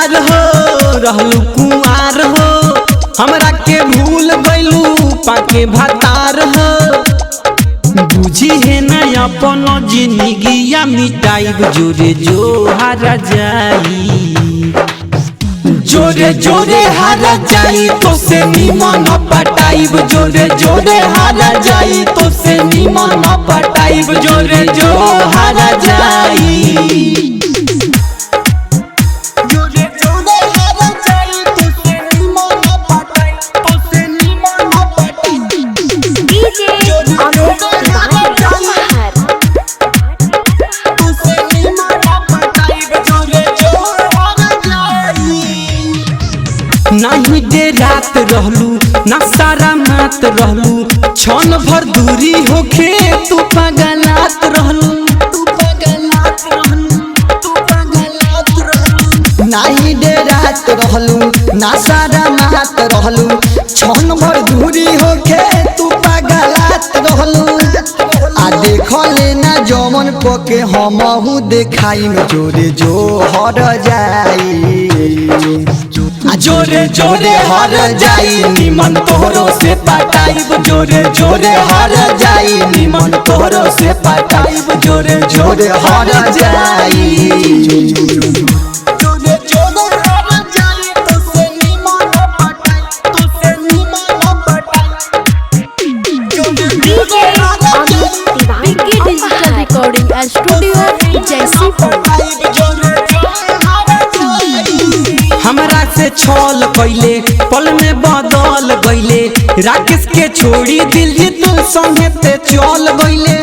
यार हो रहलू कुआर हो हमरा के भूल गइलू पाके भातार हो बुझी है ना अपन जिंदगिया मिटाइब जोरे जो हारा जाई जोरे जोरे हारा जाई तो से निमन पटाइब जोरे जोरे हारा जाई तो से निमन पटाइब जोरे जो हारा जाई नहीं दे रात रहलू ना सारा मात रहलू क्षण भर दूरी होके तू पगलात रहलू नहीं दे रात रहलू ना सारा मात रहलू क्षण भर दूरी होके तू पगलात रहलू आ देख लेना जमन पके हमहू देखाई में जोरे जो हर जाई जोरे जोरे हर जाई निमन तोहरो से पटाइब जोरे जोरे हर जाई निमन तोहरो से पटाइब जोरे जोरे हर जाई जोरे जोरे हर जाई तो से निमन पटाइब तो से निमन पटाइब DJ Vicky digital recording studio Jaisipur. हमरा से छल कैले पल में बदल गईले राकेश के छोड़ी दिल तू संगे ते चल गईले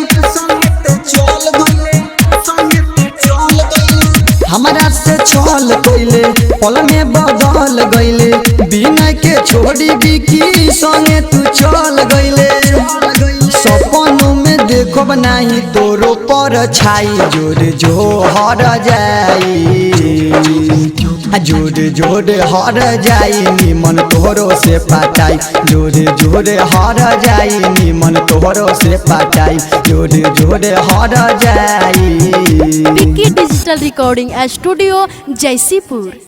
हमरा से छल कैले पल में बदल गईले बिना के छोड़ी बिकी संगे तू चल गईले सपनों में देखो नहीं तोरो पर छाई जोरे जो हर जाई जोरे जोरे हर जाई निमन तोहरो से पटाई जोरे जोरे हर जाई निमन तोहरो से पटाई जोरे जोरे हर जाई Vicky digital recording studio Jaisipur.